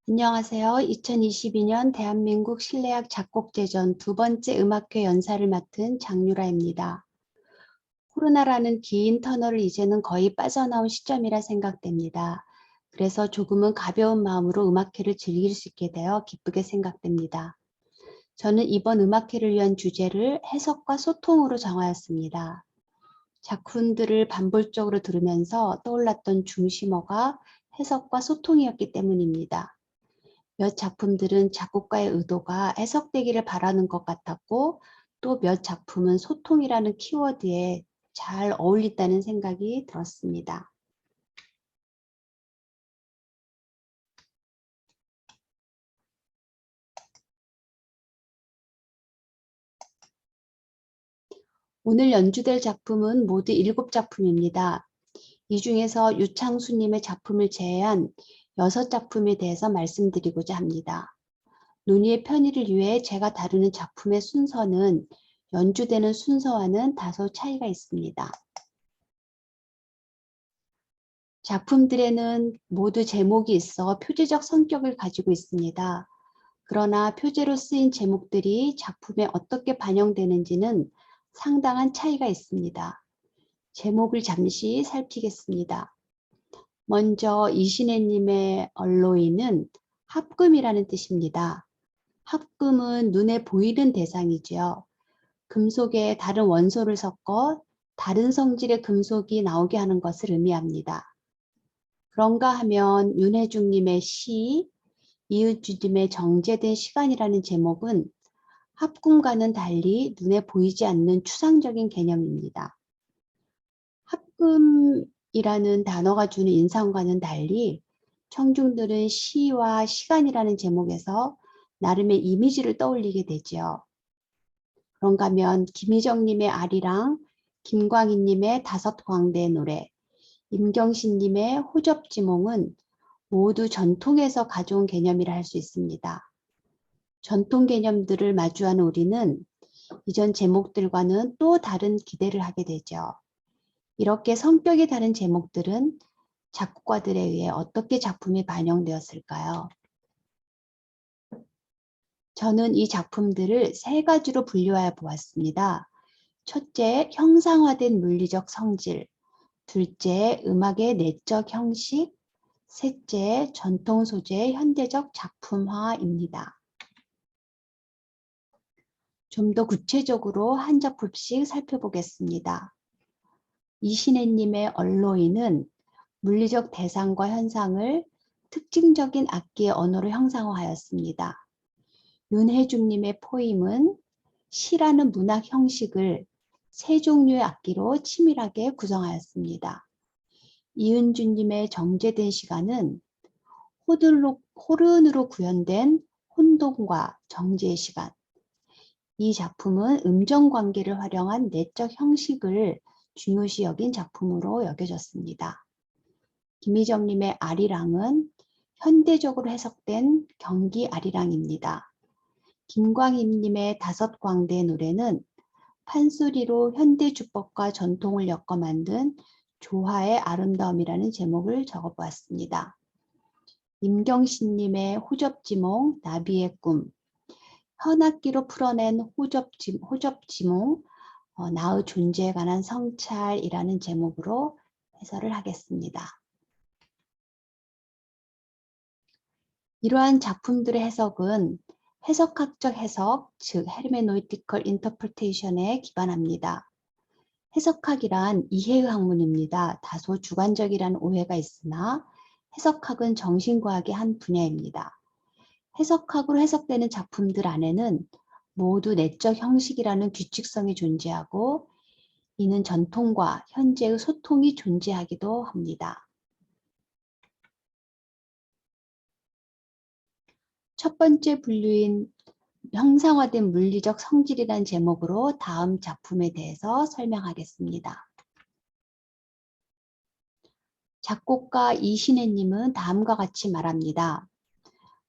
안녕하세요. 2022년 대한민국 실내악 작곡제전 두 번째 음악회 연사를 맡은 장유라입니다. 코로나라는 긴 터널을 이제는 거의 빠져나온 시점이라 생각됩니다. 그래서 조금은 가벼운 마음으로 음악회를 즐길 수 있게 되어 기쁘게 생각됩니다. 저는 이번 음악회를 위한 주제를 해석과 소통으로 정하였습니다. 작품들을 반복적으로 들으면서 떠올랐던 중심어가 해석과 소통이었기 때문입니다. 몇 작품들은 작곡가의 의도가 해석되기를 바라는 것 같았고, 또 몇 작품은 소통이라는 키워드에 잘 어울린다는 생각이 들었습니다. 오늘 연주될 작품은 모두 7작품입니다. 이 중에서 유창수님의 작품을 제외한 6작품에 대해서 말씀드리고자 합니다. 논의의 편의를 위해 제가 다루는 작품의 순서는 연주되는 순서와는 다소 차이가 있습니다. 작품들에는 모두 제목이 있어 표제적 성격을 가지고 있습니다. 그러나 표제로 쓰인 제목들이 작품에 어떻게 반영되는지는 상당한 차이가 있습니다. 제목을 잠시 살피겠습니다. 먼저 이신혜님의 얼로이는 합금이라는 뜻입니다. 합금은 눈에 보이는 대상이지요. 금속에 다른 원소를 섞어 다른 성질의 금속이 나오게 하는 것을 의미합니다. 그런가 하면 윤혜중님의 시, 이은주님의 정제된 시간이라는 제목은 합금과는 달리 눈에 보이지 않는 추상적인 개념입니다. 합금이라는 단어가 주는 인상과는 달리 청중들은 시와 시간이라는 제목에서 나름의 이미지를 떠올리게 되지요. 그런가 하면 김희정님의 아리랑, 김광희님의 다섯 광대의 노래, 임경신님의 호접지몽은 모두 전통에서 가져온 개념이라 할 수 있습니다. 전통 개념들을 마주하는 우리는 이전 제목들과는 또 다른 기대를 하게 되죠. 이렇게 성격이 다른 제목들은 작곡가들에 의해 어떻게 작품이 반영되었을까요? 저는 이 작품들을 세 가지로 분류하여 보았습니다. 첫째, 형상화된 물리적 성질. 둘째, 음악의 내적 형식. 셋째, 전통 소재의 현대적 작품화입니다. 좀 더 구체적으로 한 작품씩 살펴보겠습니다. 이신혜님의 얼로이는 물리적 대상과 현상을 특징적인 악기의 언어로 형상화하였습니다. 윤혜중님의 포임은 시라는 문학 형식을 세 종류의 악기로 치밀하게 구성하였습니다. 이은주님의 정제된 시간은 호른으로 구현된 혼돈과 정제의 시간. 이 작품은 음정 관계를 활용한 내적 형식을 중요시 여긴 작품으로 여겨졌습니다. 김희정님의 아리랑은 현대적으로 해석된 경기 아리랑입니다. 김광임님의 다섯 광대의 노래는 판소리로 현대 주법과 전통을 엮어 만든 조화의 아름다움이라는 제목을 적어보았습니다. 임경신님의 호접지몽, 나비의 꿈, 현악기로 풀어낸 호접지몽, 나의 존재에 관한 성찰이라는 제목으로 해설을 하겠습니다. 이러한 작품들의 해석은 해석학적 해석, 즉 헤르메노이티컬 인터프리테이션에 기반합니다. 해석학이란 이해의 학문입니다. 다소 주관적이라는 오해가 있으나 해석학은 정신과학의 한 분야입니다. 해석학으로 해석되는 작품들 안에는 모두 내적 형식이라는 규칙성이 존재하고 이는 전통과 현재의 소통이 존재하기도 합니다. 첫 번째 분류인 형상화된 물리적 성질이라는 제목으로 다음 작품에 대해서 설명하겠습니다. 작곡가 이신혜님은 다음과 같이 말합니다.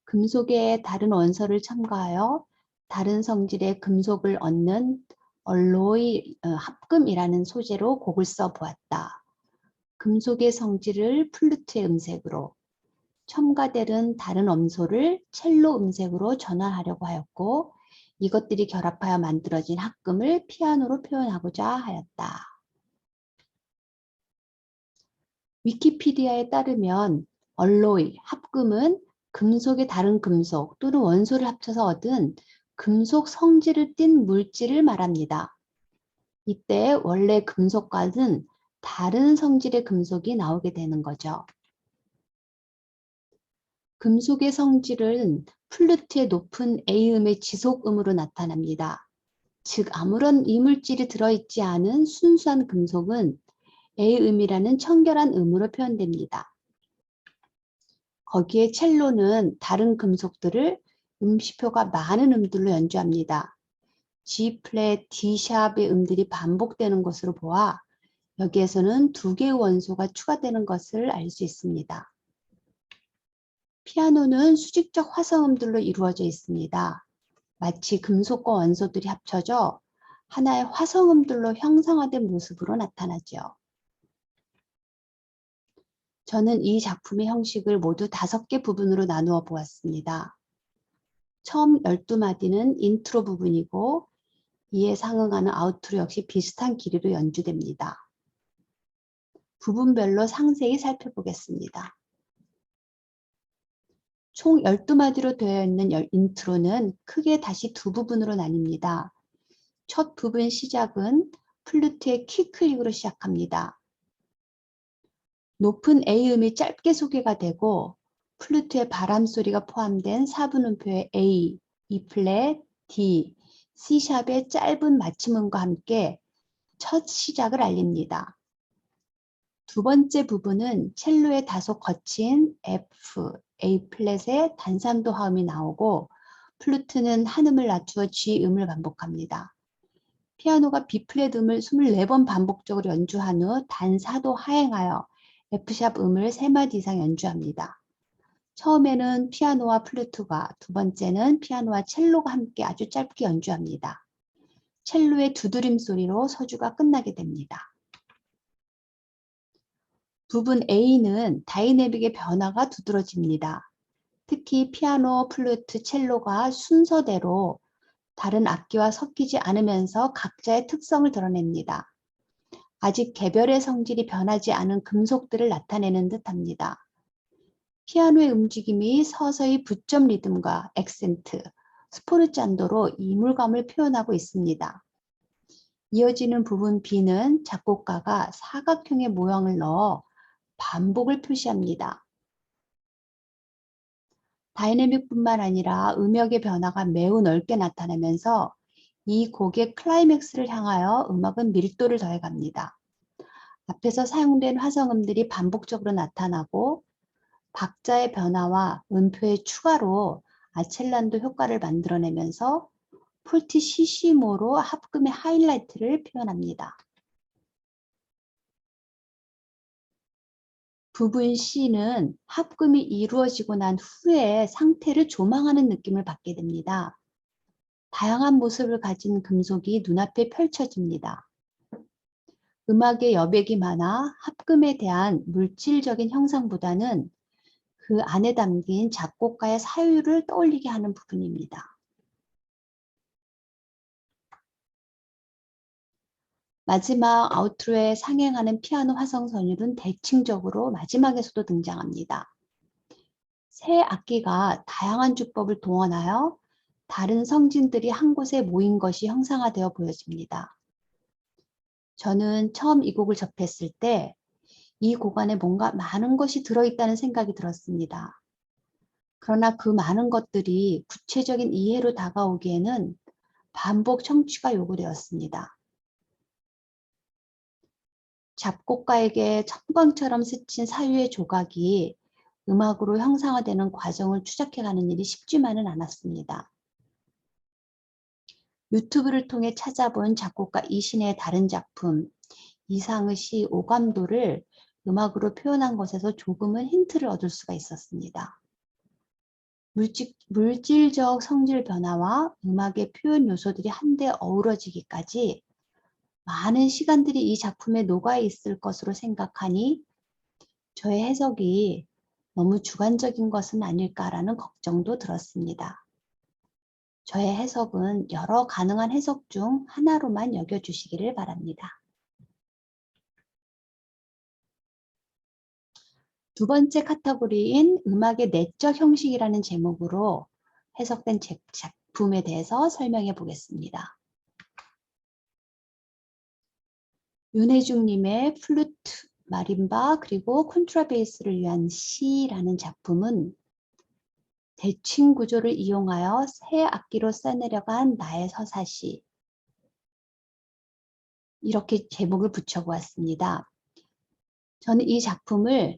금속의 다른 원소를 첨가하여 다른 성질의 금속을 얻는 얼로이 합금이라는 소재로 곡을 써보았다. 금속의 성질을 플루트의 음색으로, 첨가되는 다른 음소를 첼로 음색으로 전환하려고 하였고 이것들이 결합하여 만들어진 합금을 피아노로 표현하고자 하였다. 위키피디아에 따르면 얼로이, 합금은 금속의 다른 금속 또는 원소를 합쳐서 얻은 금속 성질을 띤 물질을 말합니다. 이때 원래 금속과는 다른 성질의 금속이 나오게 되는 거죠. 금속의 성질은 플루트의 높은 A음의 지속음으로 나타납니다. 즉 아무런 이물질이 들어있지 않은 순수한 금속은 A음이라는 청결한 음으로 표현됩니다. 거기에 첼로는 다른 금속들을 음시표가 많은 음들로 연주합니다. G 플랫, D 샵의 음들이 반복되는 것으로 보아 여기에서는 두 개의 원소가 추가되는 것을 알 수 있습니다. 피아노는 수직적 화성음들로 이루어져 있습니다. 마치 금속과 원소들이 합쳐져 하나의 화성음들로 형상화된 모습으로 나타나죠. 저는 이 작품의 형식을 모두 5개 부분으로 나누어 보았습니다. 처음 12마디는 인트로 부분이고 이에 상응하는 아우트로 역시 비슷한 길이로 연주됩니다. 부분별로 상세히 살펴보겠습니다. 총 12마디로 되어 있는 인트로는 크게 다시 두 부분으로 나뉩니다. 첫 부분 시작은 플루트의 키클릭으로 시작합니다. 높은 A음이 짧게 소개가 되고 플루트의 바람소리가 포함된 4분음표의 A, E 플랫, D, C샵의 짧은 마침음과 함께 첫 시작을 알립니다. 두 번째 부분은 첼로의 다소 거친 F, A 플랫의 단삼도 화음이 나오고 플루트는 한음을 낮추어 G 음을 반복합니다. 피아노가 B 플랫 음을 24번 반복적으로 연주한 후 단4도 하행하여 F샵 음을 3마디 이상 연주합니다. 처음에는 피아노와 플루트가, 두 번째는 피아노와 첼로가 함께 아주 짧게 연주합니다. 첼로의 두드림 소리로 서주가 끝나게 됩니다. 부분 A는 다이내믹의 변화가 두드러집니다. 특히 피아노, 플루트, 첼로가 순서대로 다른 악기와 섞이지 않으면서 각자의 특성을 드러냅니다. 아직 개별의 성질이 변하지 않은 금속들을 나타내는 듯합니다. 피아노의 움직임이 서서히 부점 리듬과 액센트, 스포르잔도로 이물감을 표현하고 있습니다. 이어지는 부분 B는 작곡가가 사각형의 모형을 넣어 반복을 표시합니다. 다이내믹뿐만 아니라 음역의 변화가 매우 넓게 나타나면서 이 곡의 클라이맥스를 향하여 음악은 밀도를 더해갑니다. 앞에서 사용된 화성음들이 반복적으로 나타나고 박자의 변화와 음표의 추가로 아첼란도 효과를 만들어내면서 폴티시시모로 합금의 하이라이트를 표현합니다. 부분 C는 합금이 이루어지고 난 후에 상태를 조망하는 느낌을 받게 됩니다. 다양한 모습을 가진 금속이 눈앞에 펼쳐집니다. 음악의 여백이 많아 합금에 대한 물질적인 형상보다는 그 안에 담긴 작곡가의 사유를 떠올리게 하는 부분입니다. 마지막 아우트로에 상행하는 피아노 화성 선율은 대칭적으로 마지막에서도 등장합니다. 새 악기가 다양한 주법을 동원하여 다른 성진들이 한 곳에 모인 것이 형상화되어 보여집니다. 저는 처음 이 곡을 접했을 때 이 곡 안에 뭔가 많은 것이 들어있다는 생각이 들었습니다. 그러나 그 많은 것들이 구체적인 이해로 다가오기에는 반복 청취가 요구되었습니다. 작곡가에게 청광처럼 스친 사유의 조각이 음악으로 형상화되는 과정을 추적해가는 일이 쉽지만은 않았습니다. 유튜브를 통해 찾아본 작곡가 이신의 다른 작품, 이상의 시 오감도를 음악으로 표현한 것에서 조금은 힌트를 얻을 수가 있었습니다. 물질적 성질 변화와 음악의 표현 요소들이 한데 어우러지기까지 많은 시간들이 이 작품에 녹아 있을 것으로 생각하니 저의 해석이 너무 주관적인 것은 아닐까라는 걱정도 들었습니다. 저의 해석은 여러 가능한 해석 중 하나로만 여겨주시기를 바랍니다. 두 번째 카테고리인 음악의 내적 형식이라는 제목으로 해석된 작품에 대해서 설명해 보겠습니다. 윤혜중님의 플루트, 마림바, 그리고 콘트라베이스를 위한 시라는 작품은 대칭 구조를 이용하여 새 악기로 써내려간 나의 서사시, 이렇게 제목을 붙여보았습니다. 저는 이 작품을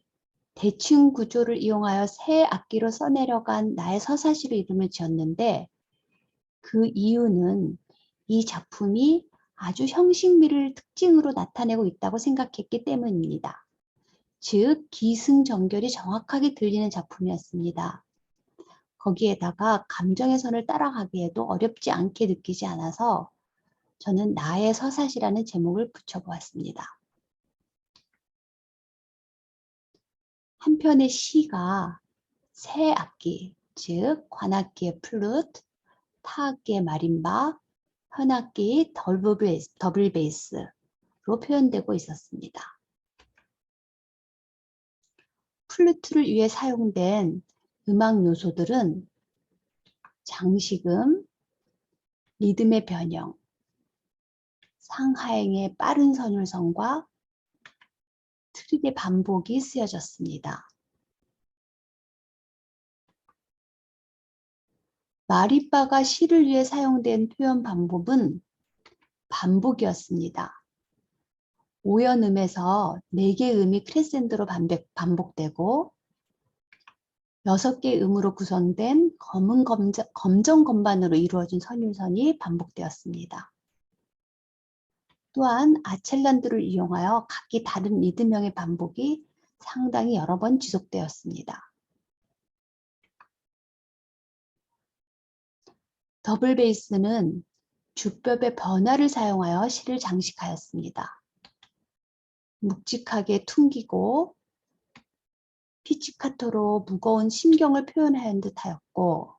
대칭 구조를 이용하여 새 악기로 써내려간 나의 서사시로 이름을 지었는데 그 이유는 이 작품이 아주 형식미를 특징으로 나타내고 있다고 생각했기 때문입니다. 즉, 기승전결이 정확하게 들리는 작품이었습니다. 거기에다가 감정의 선을 따라가기에도 어렵지 않게 느끼지 않아서 저는 나의 서사시라는 제목을 붙여보았습니다. 한편의 시가 새 악기, 즉 관악기의 플루트, 타악기의 마림바, 현악기 더블 베이스로 표현되고 있었습니다. 플루트를 위해 사용된 음악 요소들은 장식음, 리듬의 변형, 상하행의 빠른 선율성과 트릴의 반복이 쓰여졌습니다. 마리바가 시를 위해 사용된 표현 방법은 반복이었습니다. 5연음에서 4개의 음이 크레센도로 반복되고 6개의 음으로 구성된 검정 건반으로 이루어진 선율선이 반복되었습니다. 또한 아첼란드를 이용하여 각기 다른 리듬형의 반복이 상당히 여러 번 지속되었습니다. 더블 베이스는 주법의 변화를 사용하여 시를 장식하였습니다. 묵직하게 퉁기고 피치카토로 무거운 심경을 표현하는 듯하였고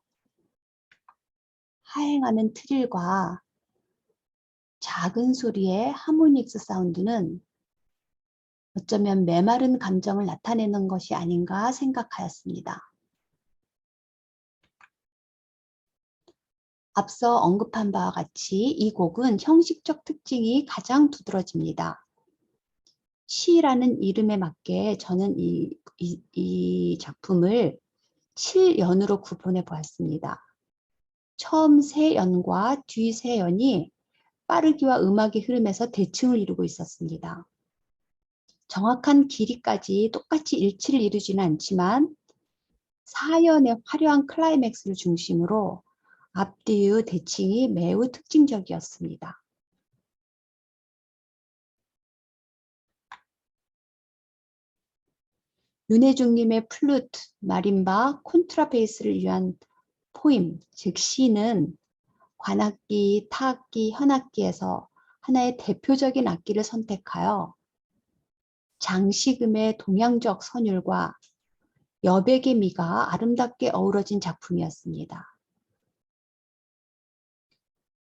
하행하는 트릴과 작은 소리의 하모닉스 사운드는 어쩌면 메마른 감정을 나타내는 것이 아닌가 생각하였습니다. 앞서 언급한 바와 같이 이 곡은 형식적 특징이 가장 두드러집니다. 시라는 이름에 맞게 저는 이 작품을 7연으로 구분해 보았습니다. 처음 3연과 뒤 3연이 빠르기와 음악의 흐름에서 대칭을 이루고 있었습니다. 정확한 길이까지 똑같이 일치를 이루지는 않지만 4연의 화려한 클라이맥스를 중심으로 앞뒤의 대칭이 매우 특징적이었습니다. 윤혜중님의 플루트, 마림바, 콘트라베이스를 위한 포임, 즉 시는 관악기, 타악기, 현악기에서 하나의 대표적인 악기를 선택하여 장식음의 동양적 선율과 여백의 미가 아름답게 어우러진 작품이었습니다.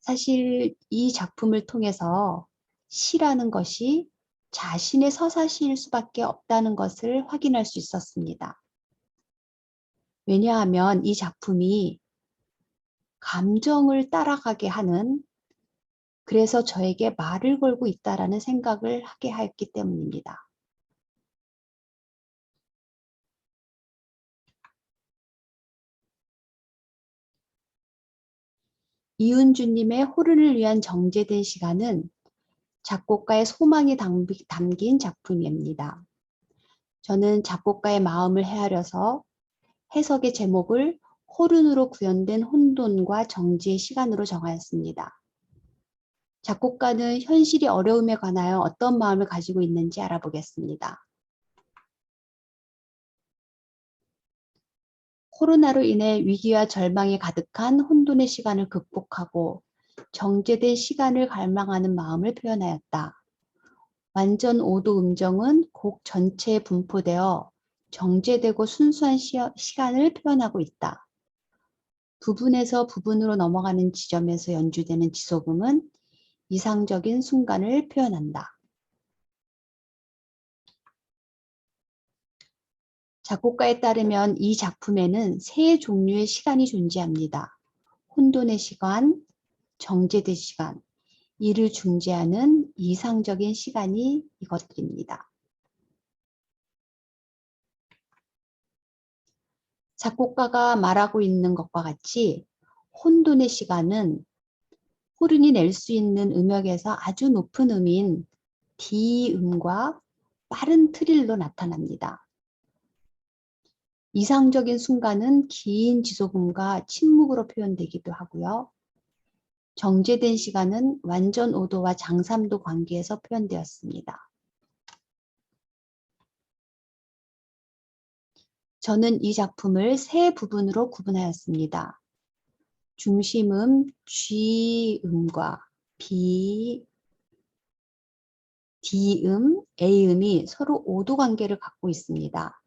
사실 이 작품을 통해서 시라는 것이 자신의 서사시일 수밖에 없다는 것을 확인할 수 있었습니다. 왜냐하면 이 작품이 감정을 따라가게 하는, 그래서 저에게 말을 걸고 있다라는 생각을 하게 하였기 때문입니다. 이은주님의 호른을 위한 정제된 시간은 작곡가의 소망이 담긴 작품입니다. 저는 작곡가의 마음을 헤아려서 해석의 제목을 호른으로 구현된 혼돈과 정지의 시간으로 정하였습니다. 작곡가는 현실이 어려움에 관하여 어떤 마음을 가지고 있는지 알아보겠습니다. 코로나로 인해 위기와 절망이 가득한 혼돈의 시간을 극복하고 정제된 시간을 갈망하는 마음을 표현하였다. 완전 5도 음정은 곡 전체에 분포되어 정제되고 순수한 시간을 표현하고 있다. 부분에서 부분으로 넘어가는 지점에서 연주되는 지소금은 이상적인 순간을 표현한다. 작곡가에 따르면 이 작품에는 세 종류의 시간이 존재합니다. 혼돈의 시간, 정제된 시간, 이를 중재하는 이상적인 시간이 이것들입니다. 작곡가가 말하고 있는 것과 같이 혼돈의 시간은 호른이 낼 수 있는 음역에서 아주 높은 음인 D음과 빠른 트릴로 나타납니다. 이상적인 순간은 긴 지소금과 침묵으로 표현되기도 하고요. 정제된 시간은 완전 오도와 장삼도 관계에서 표현되었습니다. 저는 이 작품을 세 부분으로 구분하였습니다. 중심음 G음과 B, D음, A음이 서로 오도 관계를 갖고 있습니다.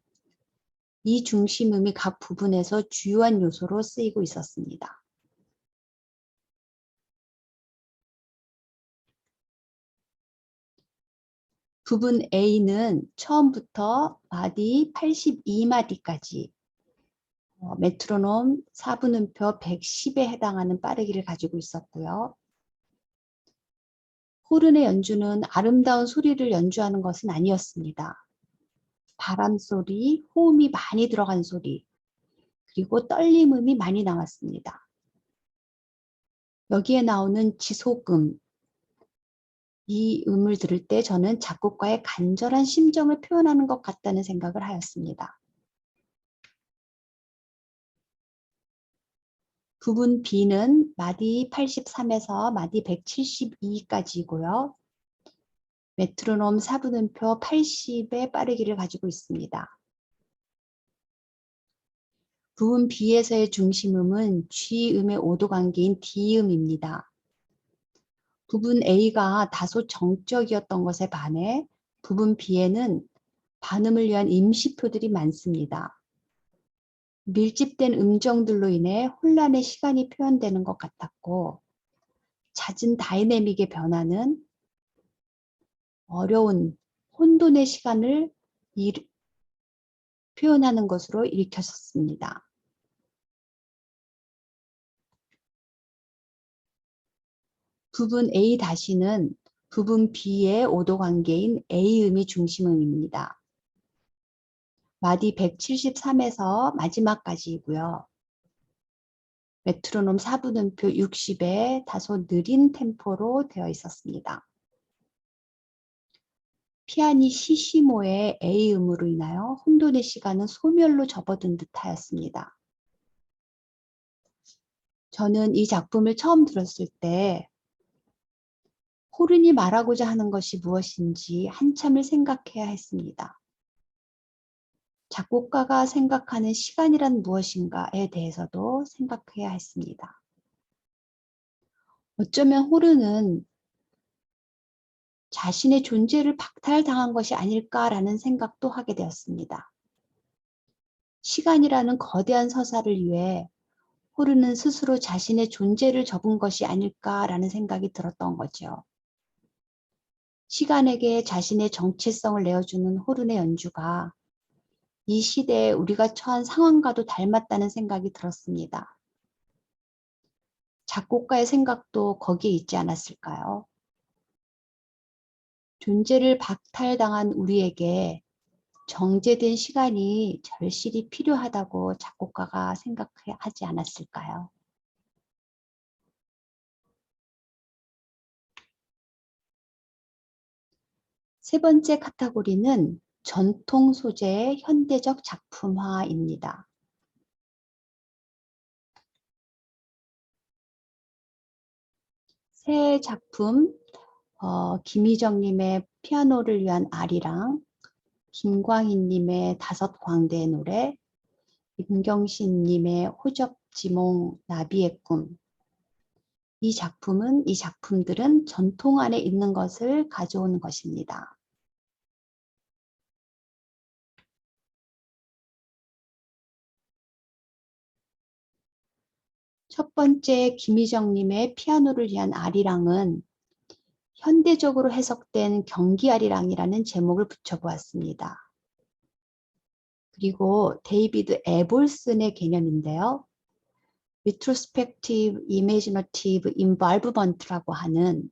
이 중심음이 각 부분에서 주요한 요소로 쓰이고 있었습니다. 부분 A는 처음부터 마디 82마디까지 메트로놈 4분음표 110에 해당하는 빠르기를 가지고 있었고요. 호른의 연주는 아름다운 소리를 연주하는 것은 아니었습니다. 바람 소리, 호음이 많이 들어간 소리, 그리고 떨림음이 많이 나왔습니다. 여기에 나오는 지속음, 이 음을 들을 때 저는 작곡가의 간절한 심정을 표현하는 것 같다는 생각을 하였습니다. 부분 B는 마디 83에서 마디 172까지이고요. 메트로놈 4분음표 80의 빠르기를 가지고 있습니다. 부분 B에서의 중심음은 G음의 오도 관계인 D음입니다. 부분 A가 다소 정적이었던 것에 반해 부분 B에는 반음을 위한 임시표들이 많습니다. 밀집된 음정들로 인해 혼란의 시간이 표현되는 것 같았고, 잦은 다이내믹의 변화는 어려운 혼돈의 시간을 표현하는 것으로 일으켰습니다. 부분 A-는 부분 B의 오도 관계인 A음이 중심음입니다. 마디 173에서 마지막까지이고요. 메트로놈 4분음표 60에 다소 느린 템포로 되어 있었습니다. 피아니시시모의 A음으로 인하여 혼돈의 시간은 소멸로 접어든 듯하였습니다. 저는 이 작품을 처음 들었을 때 호른이 말하고자 하는 것이 무엇인지 한참을 생각해야 했습니다. 작곡가가 생각하는 시간이란 무엇인가에 대해서도 생각해야 했습니다. 어쩌면 호른은 자신의 존재를 박탈당한 것이 아닐까라는 생각도 하게 되었습니다. 시간이라는 거대한 서사를 위해 호른은 스스로 자신의 존재를 접은 것이 아닐까라는 생각이 들었던 거죠. 시간에게 자신의 정체성을 내어주는 호른의 연주가 이 시대에 우리가 처한 상황과도 닮았다는 생각이 들었습니다. 작곡가의 생각도 거기에 있지 않았을까요? 존재를 박탈당한 우리에게 정제된 시간이 절실히 필요하다고 작곡가가 생각하지 않았을까요? 세 번째 카테고리는 전통 소재의 현대적 작품화입니다. 새 작품, 김희정님의 피아노를 위한 아리랑, 김광희님의 다섯 광대의 노래, 임경신님의 호접지몽 나비의 꿈. 이 작품들은 전통 안에 있는 것을 가져온 것입니다. 첫 번째 김희정님의 피아노를 위한 아리랑은 현대적으로 해석된 경기 아리랑이라는 제목을 붙여보았습니다. 그리고 데이비드 에볼슨의 개념인데요. Retrospective Imaginative Involvement라고 하는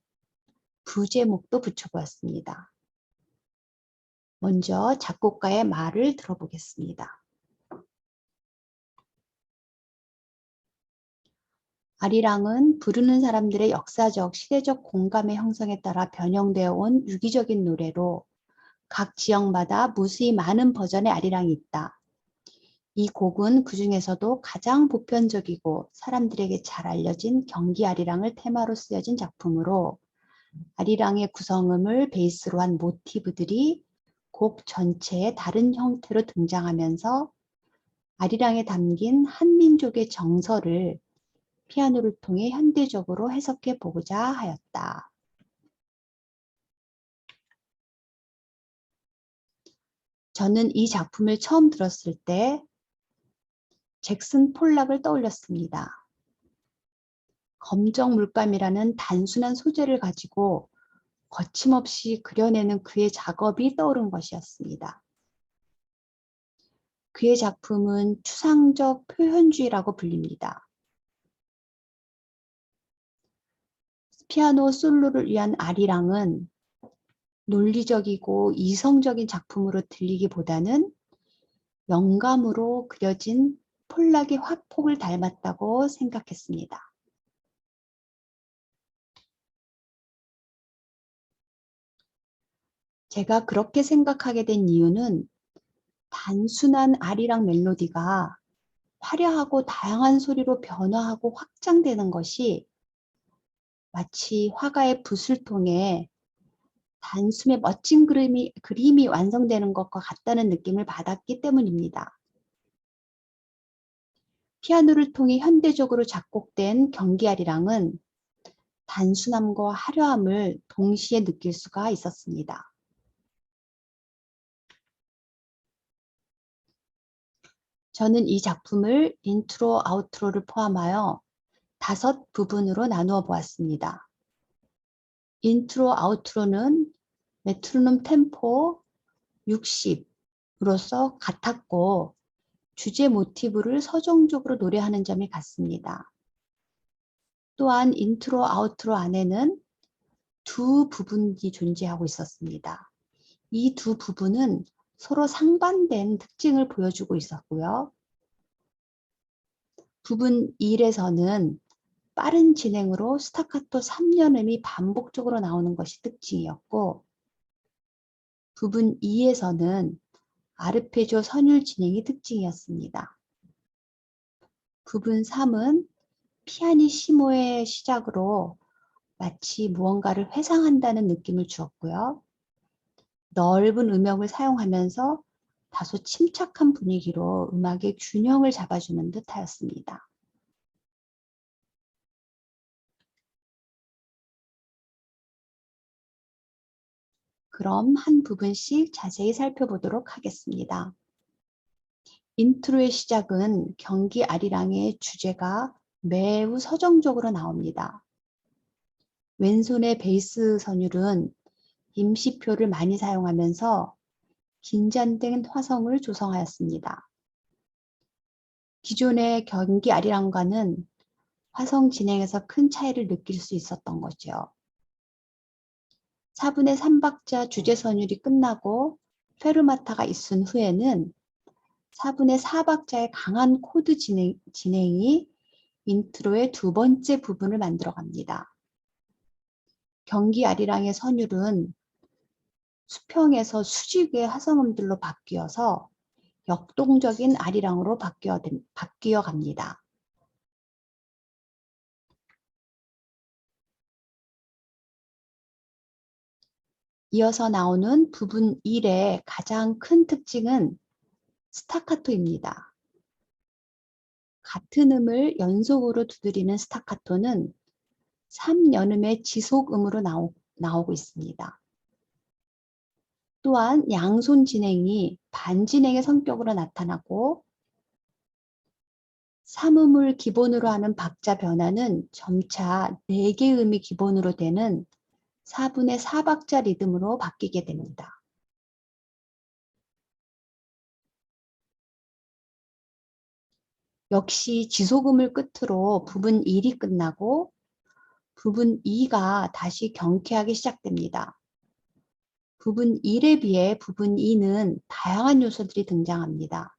부제목도 붙여보았습니다. 먼저 작곡가의 말을 들어보겠습니다. 아리랑은 부르는 사람들의 역사적, 시대적 공감의 형성에 따라 변형되어 온 유기적인 노래로 각 지역마다 무수히 많은 버전의 아리랑이 있다. 이 곡은 그 중에서도 가장 보편적이고 사람들에게 잘 알려진 경기 아리랑을 테마로 쓰여진 작품으로 아리랑의 구성음을 베이스로 한 모티브들이 곡 전체에 다른 형태로 등장하면서 아리랑에 담긴 한민족의 정서를 피아노를 통해 현대적으로 해석해 보고자 하였다. 저는 이 작품을 처음 들었을 때 잭슨 폴락을 떠올렸습니다. 검정 물감이라는 단순한 소재를 가지고 거침없이 그려내는 그의 작업이 떠오른 것이었습니다. 그의 작품은 추상적 표현주의라고 불립니다. 피아노 솔로를 위한 아리랑은 논리적이고 이성적인 작품으로 들리기보다는 영감으로 그려진 폴락의 화폭을 닮았다고 생각했습니다. 제가 그렇게 생각하게 된 이유는 단순한 아리랑 멜로디가 화려하고 다양한 소리로 변화하고 확장되는 것이 마치 화가의 붓을 통해 단숨에 멋진 그림이 완성되는 것과 같다는 느낌을 받았기 때문입니다. 피아노를 통해 현대적으로 작곡된 경기 아리랑은 단순함과 화려함을 동시에 느낄 수가 있었습니다. 저는 이 작품을 인트로, 아우트로를 포함하여 5부분으로 나누어 보았습니다. 인트로, 아우트로는 메트로놈 템포 60으로서 같았고 주제 모티브를 서정적으로 노래하는 점이 같습니다. 또한 인트로, 아우트로 안에는 두 부분이 존재하고 있었습니다. 이 두 부분은 서로 상반된 특징을 보여주고 있었고요. 부분 1에서는 빠른 진행으로 스타카토 3년음이 반복적으로 나오는 것이 특징이었고 부분 2에서는 아르페지오 선율 진행이 특징이었습니다. 부분 3은 피아니시모의 시작으로 마치 무언가를 회상한다는 느낌을 주었고요. 넓은 음역을 사용하면서 다소 침착한 분위기로 음악의 균형을 잡아주는 듯하였습니다. 그럼 한 부분씩 자세히 살펴보도록 하겠습니다. 인트로의 시작은 경기 아리랑의 주제가 매우 서정적으로 나옵니다. 왼손의 베이스 선율은 임시표를 많이 사용하면서 긴장된 화성을 조성하였습니다. 기존의 경기 아리랑과는 화성 진행에서 큰 차이를 느낄 수 있었던 거죠. 4분의 3박자 주제 선율이 끝나고 페르마타가 있은 후에는 4분의 4박자의 강한 코드 진행이 인트로의 두 번째 부분을 만들어갑니다. 경기 아리랑의 선율은 수평에서 수직의 화성음들로 바뀌어서 역동적인 아리랑으로 바뀌어 갑니다. 이어서 나오는 부분 1의 가장 큰 특징은 스타카토입니다. 같은 음을 연속으로 두드리는 스타카토는 3연음의 지속음으로 나오고 있습니다. 또한 양손 진행이 반진행의 성격으로 나타나고 삼음을 기본으로 하는 박자 변화는 점차 4개의 음이 기본으로 되는 4분의 4박자 리듬으로 바뀌게 됩니다. 역시 지속음을 끝으로 부분 1이 끝나고 부분 2가 다시 경쾌하게 시작됩니다. 부분 1에 비해 부분 2는 다양한 요소들이 등장합니다.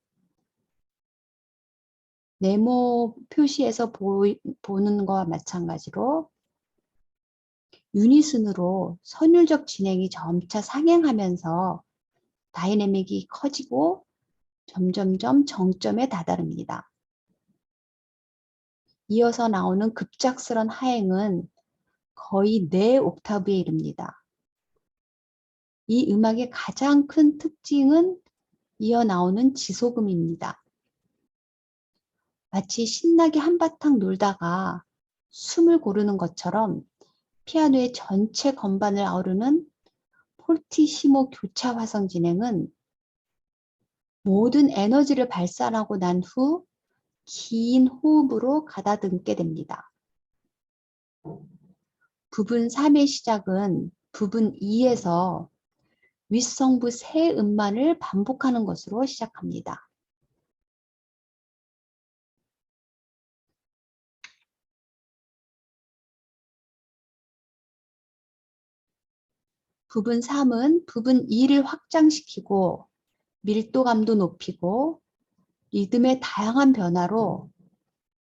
네모 표시에서 보는 것과 마찬가지로 유닛으로 선율적 진행이 점차 상행하면서 다이내믹이 커지고 점점점 정점에 다다릅니다. 이어서 나오는 급작스런 하행은 거의 4옥타브에 이릅니다. 이 음악의 가장 큰 특징은 이어 나오는 지속음입니다. 마치 신나게 한바탕 놀다가 숨을 고르는 것처럼 피아노의 전체 건반을 아우르는 폴티시모 교차 화성 진행은 모든 에너지를 발산하고 난 후 긴 호흡으로 가다듬게 됩니다. 부분 3의 시작은 부분 2에서 윗성부 세 음만을 반복하는 것으로 시작합니다. 부분 3은 부분 2를 확장시키고 밀도감도 높이고 리듬의 다양한 변화로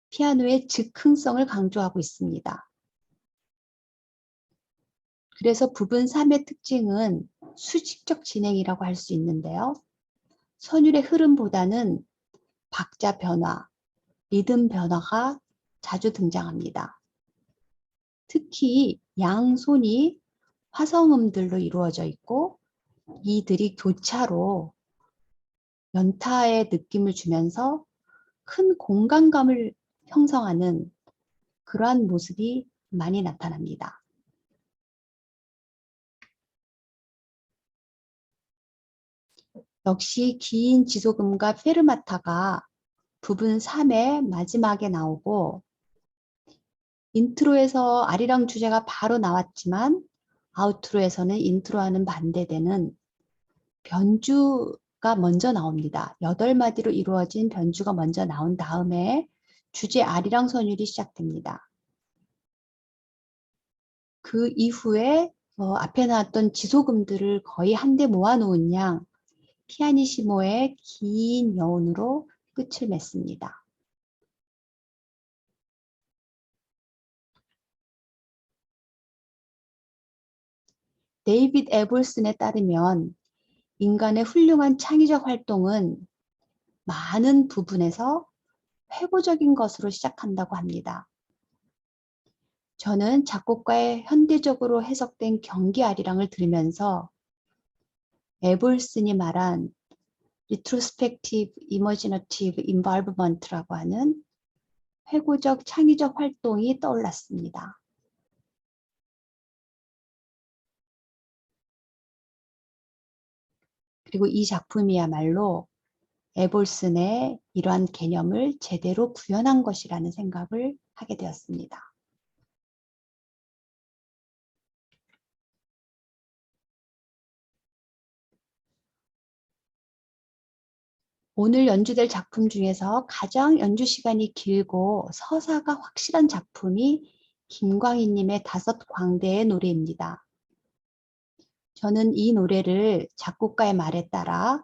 피아노의 즉흥성을 강조하고 있습니다. 그래서 부분 3의 특징은 수직적 진행이라고 할 수 있는데요. 선율의 흐름보다는 박자 변화, 리듬 변화가 자주 등장합니다. 특히 양손이 화성음들로 이루어져 있고 이들이 교차로 연타의 느낌을 주면서 큰 공간감을 형성하는 그러한 모습이 많이 나타납니다. 역시 긴 지속음과 페르마타가 부분 3의 마지막에 나오고 인트로에서 아리랑 주제가 바로 나왔지만 아우트로에서는 인트로와는 반대되는 변주가 먼저 나옵니다. 8마디로 이루어진 변주가 먼저 나온 다음에 주제 아리랑 선율이 시작됩니다. 그 이후에 앞에 나왔던 지속음들을 거의 한데 모아놓은 양 피아니시모의 긴 여운으로 끝을 맺습니다. 데이빗 에볼슨에 따르면 인간의 훌륭한 창의적 활동은 많은 부분에서 회고적인 것으로 시작한다고 합니다. 저는 작곡가의 현대적으로 해석된 경기 아리랑을 들으면서 에볼슨이 말한 retrospective imaginative involvement라고 하는 회고적 창의적 활동이 떠올랐습니다. 그리고 이 작품이야말로 에볼슨의 이러한 개념을 제대로 구현한 것이라는 생각을 하게 되었습니다. 오늘 연주될 작품 중에서 가장 연주 시간이 길고 서사가 확실한 작품이 김광희님의 5 광대의 노래입니다. 저는 이 노래를 작곡가의 말에 따라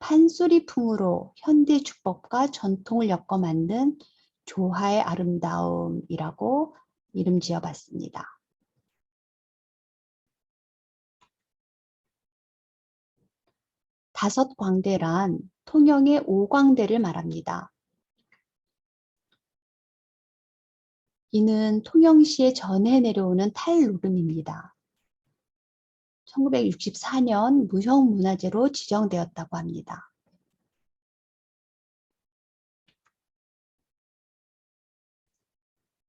판소리풍으로 현대 주법과 전통을 엮어 만든 조화의 아름다움이라고 이름 지어봤습니다. 5 광대란 통영의 5광대를 말합니다. 이는 통영시에 전해 내려오는 탈노름입니다. 1964년 무형문화재로 지정되었다고 합니다.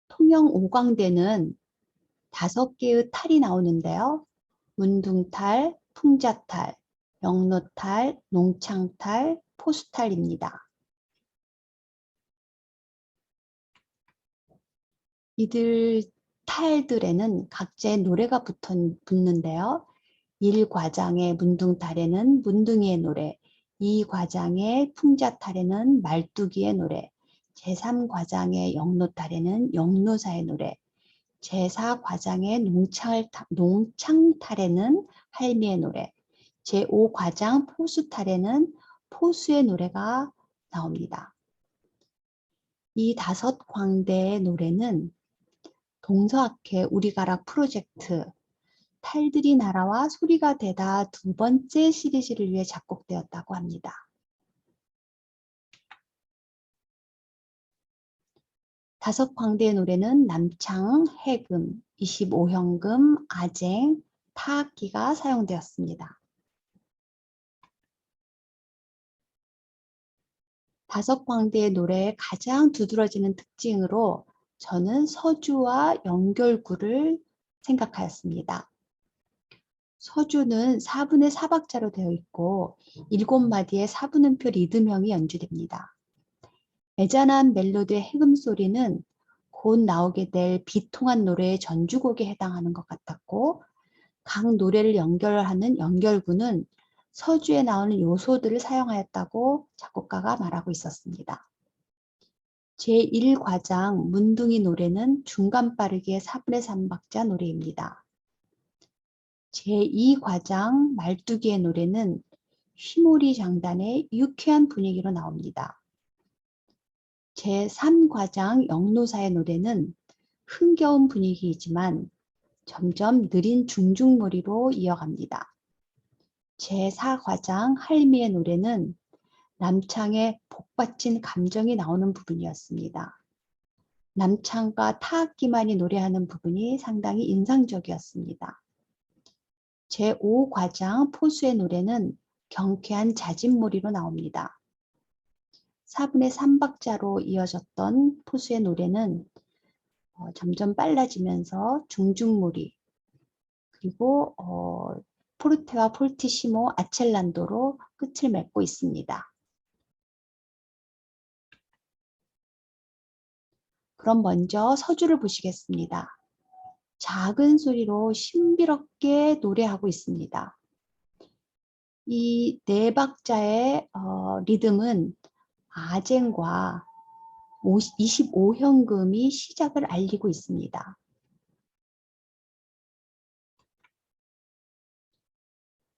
통영 5광대는 5개의 탈이 나오는데요. 문둥탈, 풍자탈, 영로탈, 농창탈, 포수탈입니다. 이들 탈들에는 각자의 노래가 붙는데요. 1과장의 문둥탈에는 문둥이의 노래, 2과장의 풍자탈에는 말뚝이의 노래, 제3과장의 영노탈에는 영노사의 노래, 제4과장의 농창탈에는 할미의 노래, 제5과장 포수탈에는 포수의 노래가 나옵니다. 이 5광대의 노래는 동서학회 우리가락 프로젝트 탈들이 날아와 소리가 되다 2번째 시리즈를 위해 작곡되었다고 합니다. 5광대의 노래는 남창, 해금, 25현금, 아쟁, 타악기가 사용되었습니다. 5광대의 노래의 가장 두드러지는 특징으로 저는 서주와 연결구를 생각하였습니다. 서주는 4분의 4박자로 되어 있고 7마디의 4분음표 리듬형이 연주됩니다. 애잔한 멜로디의 해금 소리는 곧 나오게 될 비통한 노래의 전주곡에 해당하는 것 같았고 각 노래를 연결하는 연결구는 서주에 나오는 요소들을 사용하였다고 작곡가가 말하고 있었습니다. 제1과장 문둥이 노래는 중간 빠르기의 4분의 3박자 노래입니다. 제2과장 말뚝이의 노래는 휘몰이 장단의 유쾌한 분위기로 나옵니다. 제3과장 영노사의 노래는 흥겨운 분위기이지만 점점 느린 중중몰이로 이어갑니다. 제4과장 할미의 노래는 남창의 복받친 감정이 나오는 부분이었습니다. 남창과 타악기만이 노래하는 부분이 상당히 인상적이었습니다. 제5과장 포수의 노래는 경쾌한 자진몰이로 나옵니다. 4분의 3박자로 이어졌던 포수의 노래는 점점 빨라지면서 중중몰이 그리고 포르테와 폴티시모, 아첼란도로 끝을 맺고 있습니다. 그럼 먼저 서주를 보시겠습니다. 작은 소리로 신비롭게 노래하고 있습니다. 이 4박자의 리듬은 아쟁과 25현금이 시작을 알리고 있습니다.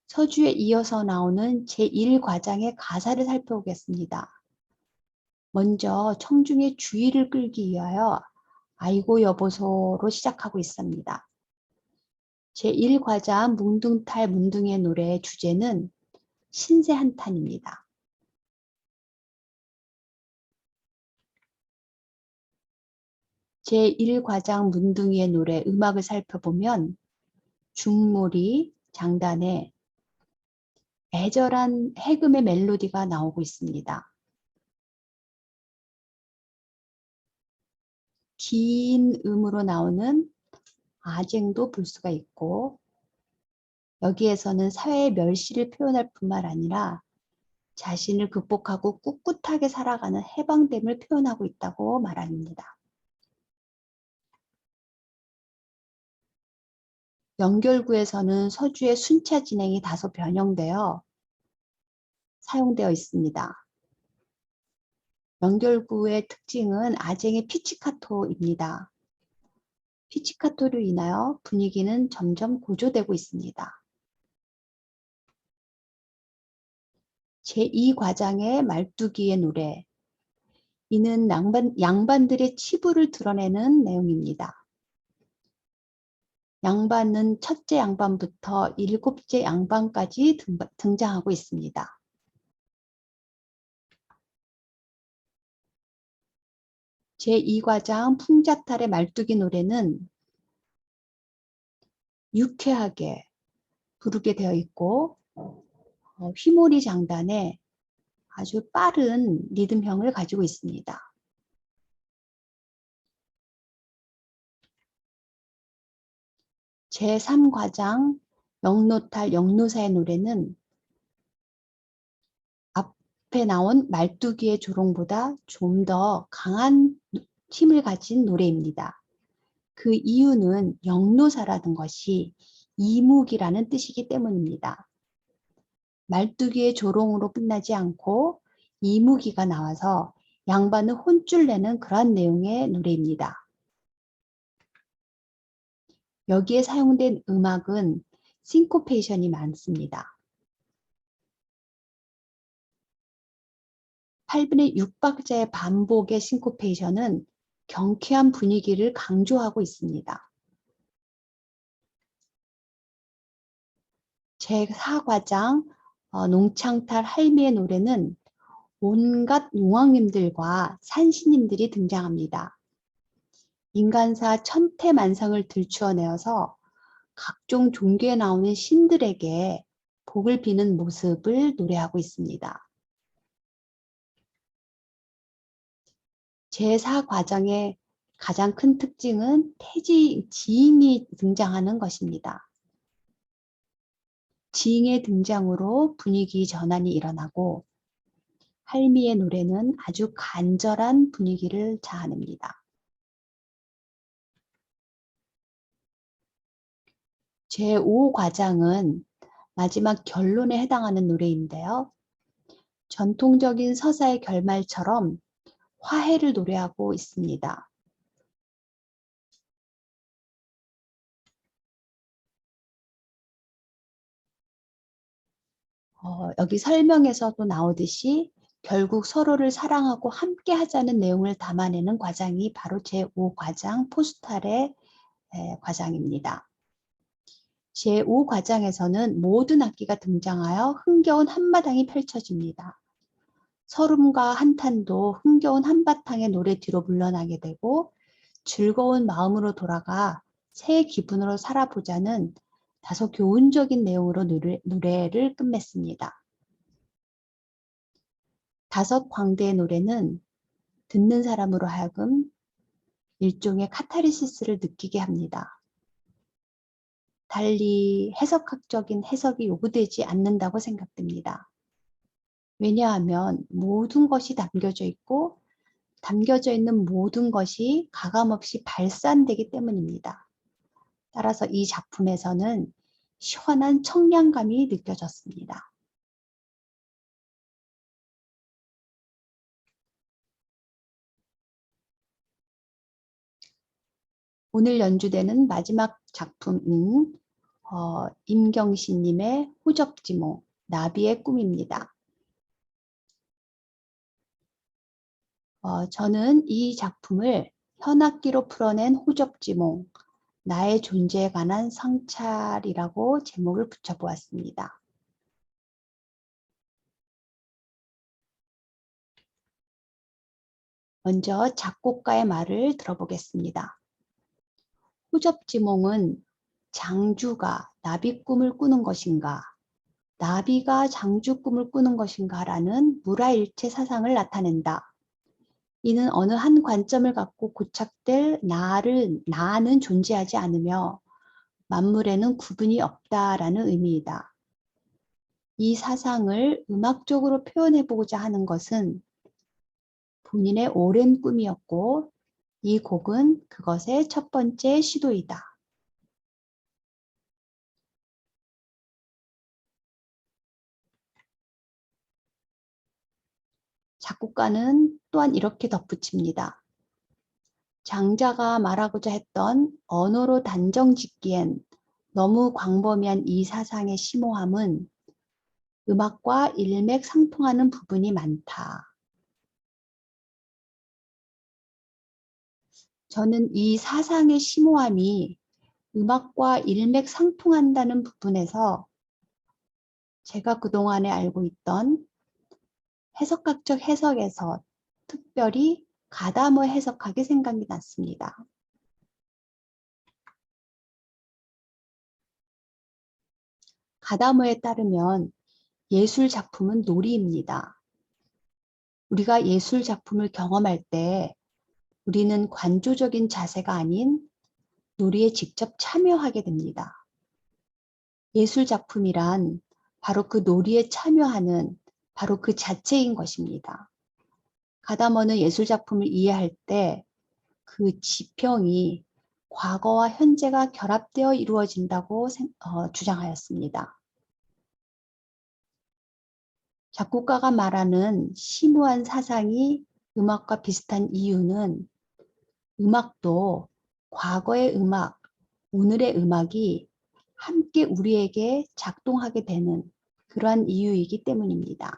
서주에 이어서 나오는 제1과장의 가사를 살펴보겠습니다. 먼저 청중의 주의를 끌기 위하여 아이고 여보소로 시작하고 있습니다. 제1과장 뭉둥탈 문둥이의 노래의 주제는 신세 한탄입니다. 제1과장 문둥이의 노래 음악을 살펴보면 중몰이 장단에 애절한 해금의 멜로디가 나오고 있습니다. 긴 음으로 나오는 아쟁도 볼 수가 있고 여기에서는 사회의 멸시를 표현할 뿐만 아니라 자신을 극복하고 꿋꿋하게 살아가는 해방됨을 표현하고 있다고 말합니다. 연결구에서는 서주의 순차 진행이 다소 변형되어 사용되어 있습니다. 연결구의 특징은 아쟁의 피치카토입니다. 피치카토로 인하여 분위기는 점점 고조되고 있습니다. 제2과장의 말뚝이의 노래. 이는 양반들의 치부를 드러내는 내용입니다. 양반은 첫째 양반부터 7째 양반까지 등장하고 있습니다. 제2과장 풍자탈의 말뚝이 노래는 유쾌하게 부르게 되어 있고 휘몰이 장단에 아주 빠른 리듬형을 가지고 있습니다. 제3과장 영노탈 영노사의 노래는 앞에 나온 말뚝이의 조롱보다 좀 더 강한 힘을 가진 노래입니다. 그 이유는 영노사라는 것이 이묵이라는 뜻이기 때문입니다. 말뚝이의 조롱으로 끝나지 않고 이무기가 나와서 양반을 혼쭐 내는 그러한 내용의 노래입니다. 여기에 사용된 음악은 싱코페이션이 많습니다. 8분의 6박자의 반복의 싱코페이션은 경쾌한 분위기를 강조하고 있습니다. 제4과장 농창탈 할미의 노래는 온갖 용왕님들과 산신님들이 등장합니다. 인간사 천태만상을 들추어내어서 각종 종교에 나오는 신들에게 복을 비는 모습을 노래하고 있습니다. 제4과정의 가장 큰 특징은 지잉이 등장하는 것입니다. 지잉의 등장으로 분위기 전환이 일어나고 할미의 노래는 아주 간절한 분위기를 자아냅니다. 제5과장은 마지막 결론에 해당하는 노래인데요. 전통적인 서사의 결말처럼 화해를 노래하고 있습니다. 여기 설명에서도 나오듯이 결국 서로를 사랑하고 함께 하자는 내용을 담아내는 과장이 바로 제5과장 포스탈의 과장입니다. 제5과장에서는 모든 악기가 등장하여 흥겨운 한마당이 펼쳐집니다. 설움과 한탄도 흥겨운 한바탕의 노래 뒤로 물러나게 되고 즐거운 마음으로 돌아가 새 기분으로 살아보자는 다소 교훈적인 내용으로 노래를 끝맺습니다. 다섯 광대의 노래는 듣는 사람으로 하여금 일종의 카타르시스를 느끼게 합니다. 달리 해석학적인 해석이 요구되지 않는다고 생각됩니다. 왜냐하면 모든 것이 담겨져 있고 담겨져 있는 모든 것이 가감없이 발산되기 때문입니다. 따라서 이 작품에서는 시원한 청량감이 느껴졌습니다. 오늘 연주되는 마지막 작품은 임경신님의 호접지몽, 나비의 꿈입니다. 저는 이 작품을 현악기로 풀어낸 호접지몽, 나의 존재에 관한 성찰이라고 제목을 붙여보았습니다. 먼저 작곡가의 말을 들어보겠습니다. 호접지몽은 장주가 나비 꿈을 꾸는 것인가, 나비가 장주 꿈을 꾸는 것인가 라는 무라일체 사상을 나타낸다. 이는 어느 한 관점을 갖고 고착될 나는 존재하지 않으며 만물에는 구분이 없다라는 의미이다. 이 사상을 음악적으로 표현해보고자 하는 것은 본인의 오랜 꿈이었고 이 곡은 그것의 첫 번째 시도이다. 작곡가는 또한 이렇게 덧붙입니다. 장자가 말하고자 했던 언어로 단정 짓기엔 너무 광범위한 이 사상의 심오함은 음악과 일맥상통하는 부분이 많다. 저는 이 사상의 심오함이 음악과 일맥상통한다는 부분에서 제가 그동안에 알고 있던 해석학적 해석에서 특별히 가다머 해석학이 생각이 났습니다. 가다머에 따르면 예술 작품은 놀이입니다. 우리가 예술 작품을 경험할 때 우리는 관조적인 자세가 아닌 놀이에 직접 참여하게 됩니다. 예술 작품이란 바로 그 놀이에 참여하는 바로 그 자체인 것입니다. 가다머는 예술 작품을 이해할 때 그 지평이 과거와 현재가 결합되어 이루어진다고 주장하였습니다. 작곡가가 말하는 심오한 사상이 음악과 비슷한 이유는 음악도 과거의 음악, 오늘의 음악이 함께 우리에게 작동하게 되는 그러한 이유이기 때문입니다.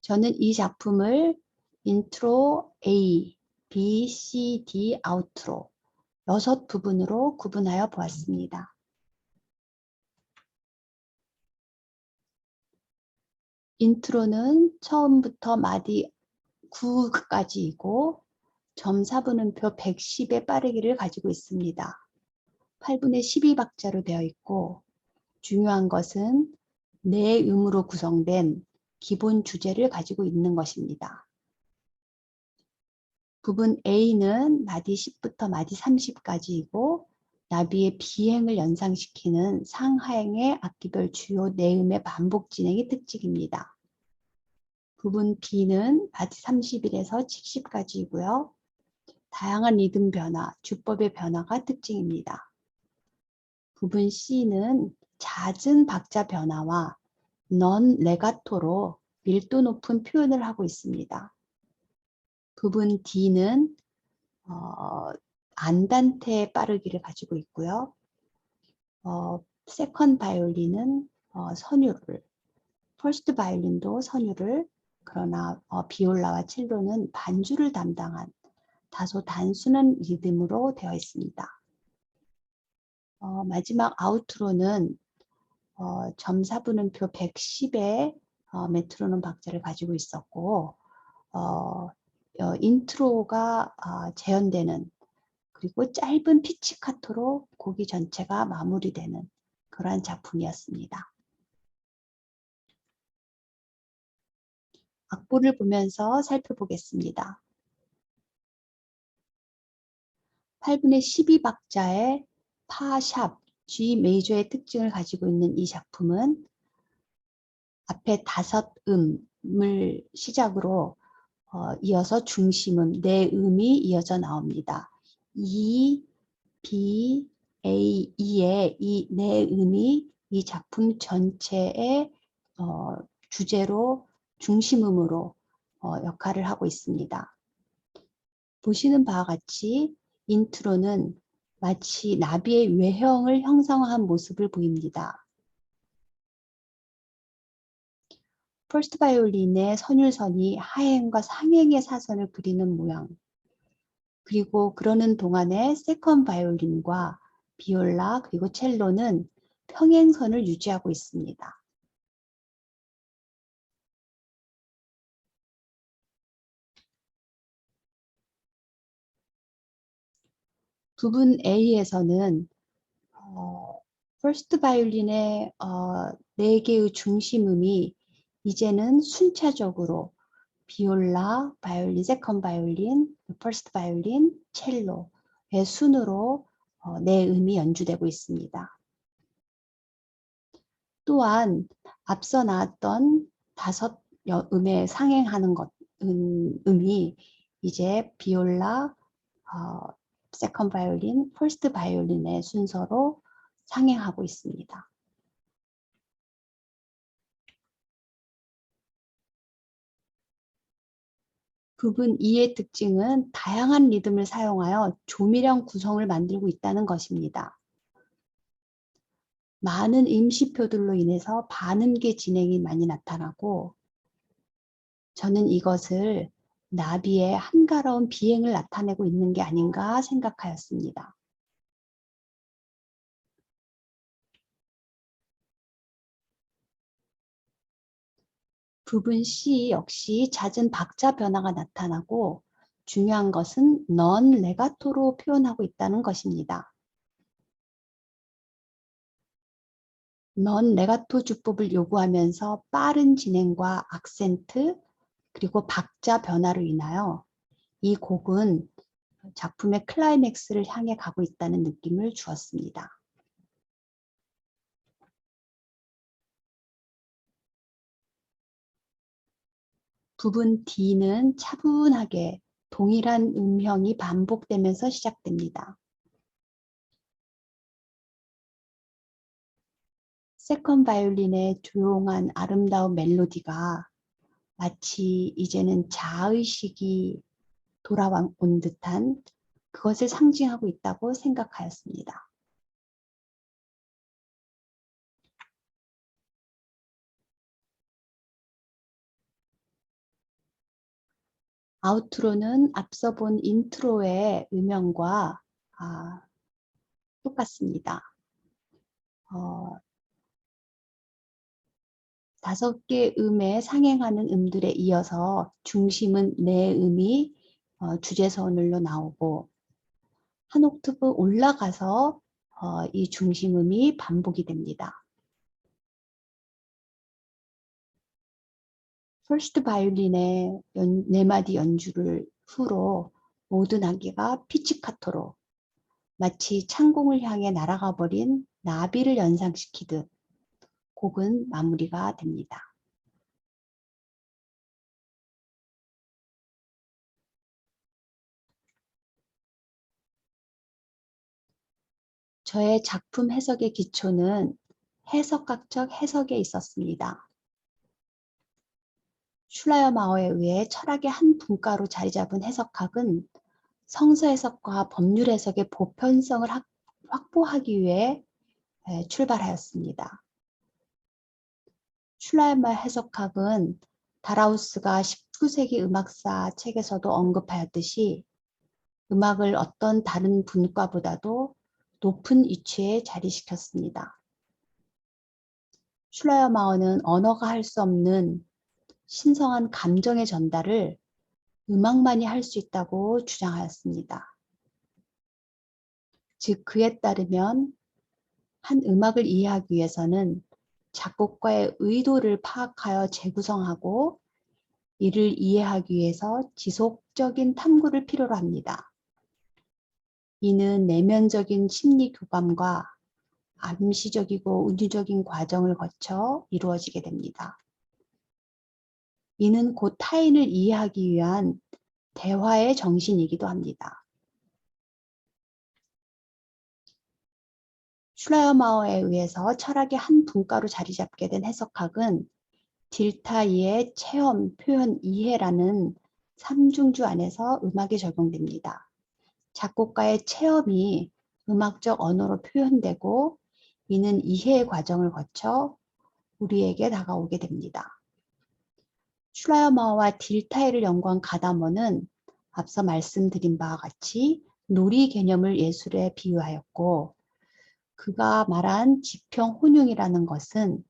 저는 이 작품을 인트로 A, B, C, D, 아우트로 6부분으로 구분하여 보았습니다. 인트로는 처음부터 마디 9까지이고 점사분음표 110의 빠르기를 가지고 있습니다. 8분의 12박자로 되어 있고 중요한 것은 네 음으로 구성된 기본 주제를 가지고 있는 것입니다. 부분 A는 마디 10부터 마디 30까지이고 나비의 비행을 연상시키는 상하행의 악기별 주요 네 음의 반복 진행이 특징입니다. 부분 B는 마디 31에서 70까지이고요. 다양한 리듬 변화, 주법의 변화가 특징입니다. 부분 C는 잦은 박자 변화와 넌 레가토로 밀도 높은 표현을 하고 있습니다. 부분 D는 안단테 빠르기를 가지고 있고요. 세컨 바이올린은 선율을, 퍼스트 바이올린도 선율을, 그러나 비올라와 첼로는 반주를 담당한 다소 단순한 리듬으로 되어 있습니다. 마지막 아우트로는 점사분음표 110의 메트로놈 박자를 가지고 있었고 인트로가 재현되는 그리고 짧은 피치카토로 곡이 전체가 마무리되는 그러한 작품이었습니다. 악보를 보면서 살펴보겠습니다. 8분의 12박자의 파, 샵, G 메이저의 특징을 가지고 있는 이 작품은 앞에 5음을 시작으로 이어서 중심음, 네 음이 이어져 나옵니다. E, B, A, E의 이 네 음이 이 작품 전체의 주제로 중심음으로 역할을 하고 있습니다. 보시는 바와 같이 인트로는 마치 나비의 외형을 형상화한 모습을 보입니다. 퍼스트 바이올린의 선율선이 하행과 상행의 사선을 그리는 모양, 그리고 그러는 동안에 세컨 바이올린과 비올라 그리고 첼로는 평행선을 유지하고 있습니다. 부분 A에서는 퍼스트 바이올린의 4개의 중심음이 이제는 순차적으로 비올라, 바이올린, 세컨 바이올린, 퍼스트 바이올린, 첼로의 순으로 네 음이 연주되고 있습니다. 또한 앞서 나왔던 5음에 상행하는 음이 이제 비올라, 세컨 바이올린, 퍼스트 바이올린의 순서로 상행하고 있습니다. 부분 2의 특징은 다양한 리듬을 사용하여 조밀한 구성을 만들고 있다는 것입니다. 많은 임시표들로 인해서 반음계 진행이 많이 나타나고 저는 이것을 나비의 한가로운 비행을 나타내고 있는 게 아닌가 생각하였습니다. 부분 C 역시 잦은 박자 변화가 나타나고 중요한 것은 넌 레가토로 표현하고 있다는 것입니다. 넌 레가토 주법을 요구하면서 빠른 진행과 악센트 그리고 박자 변화로 인하여 이 곡은 작품의 클라이맥스를 향해 가고 있다는 느낌을 주었습니다. 부분 D는 차분하게 동일한 음형이 반복되면서 시작됩니다. 세컨 바이올린의 조용한 아름다운 멜로디가 마치 이제는 자의식이 돌아온 듯한 그것을 상징하고 있다고 생각하였습니다. 아우트로는 앞서 본 인트로의 음영과 똑같습니다. 5개 음에 상행하는 음들에 이어서 중심은 네 음이 주제선율로 나오고 한 옥타브 올라가서 이 중심음이 반복이 됩니다. 퍼스트 바이올린의 4마디 연주를 후로 모든 악기가 피치카토로 마치 창공을 향해 날아가 버린 나비를 연상시키듯 곡은 마무리가 됩니다. 저의 작품 해석의 기초는 해석학적 해석에 있었습니다. 슐라이어마어에 의해 철학의 한 분과로 자리 잡은 해석학은 성서 해석과 법률 해석의 보편성을 확보하기 위해 출발하였습니다. 슐라이어마어 해석학은 다라우스가 19세기 음악사 책에서도 언급하였듯이 음악을 어떤 다른 분과보다도 높은 위치에 자리시켰습니다. 슐라이어마어는 언어가 할 수 없는 신성한 감정의 전달을 음악만이 할 수 있다고 주장하였습니다. 즉 그에 따르면 한 음악을 이해하기 위해서는 작곡가의 의도를 파악하여 재구성하고 이를 이해하기 위해서 지속적인 탐구를 필요로 합니다. 이는 내면적인 심리 교감과 암시적이고 운유적인 과정을 거쳐 이루어지게 됩니다. 이는 곧 타인을 이해하기 위한 대화의 정신이기도 합니다. 슐라이어마어에 의해서 철학의 한 분과로 자리 잡게 된 해석학은 딜타이의 체험, 표현, 이해라는 삼중주 안에서 음악에 적용됩니다. 작곡가의 체험이 음악적 언어로 표현되고 이는 이해의 과정을 거쳐 우리에게 다가오게 됩니다. 슐라이어마어와 딜타이를 연구한 가다머는 앞서 말씀드린 바와 같이 놀이 개념을 예술에 비유하였고 그가 말한 지평 혼용이라는 것은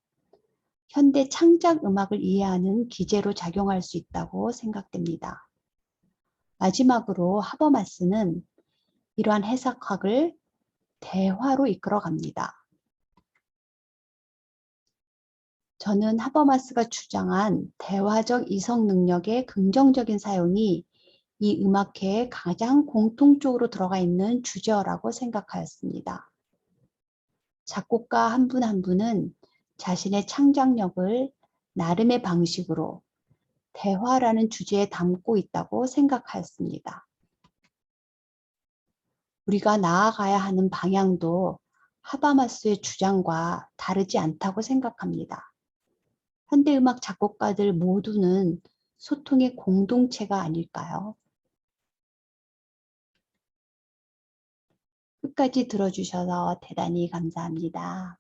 현대 창작 음악을 이해하는 기제로 작용할 수 있다고 생각됩니다. 마지막으로 하버마스는 이러한 해석학을 대화로 이끌어갑니다. 저는 하버마스가 주장한 대화적 이성 능력의 긍정적인 사용이 이 음악회에 가장 공통적으로 들어가 있는 주제어라고 생각하였습니다. 작곡가 한 분 한 분은 자신의 창작력을 나름의 방식으로 대화라는 주제에 담고 있다고 생각하였습니다. 우리가 나아가야 하는 방향도 하버마스의 주장과 다르지 않다고 생각합니다. 현대음악 작곡가들 모두는 소통의 공동체가 아닐까요? 끝까지 들어주셔서 대단히 감사합니다.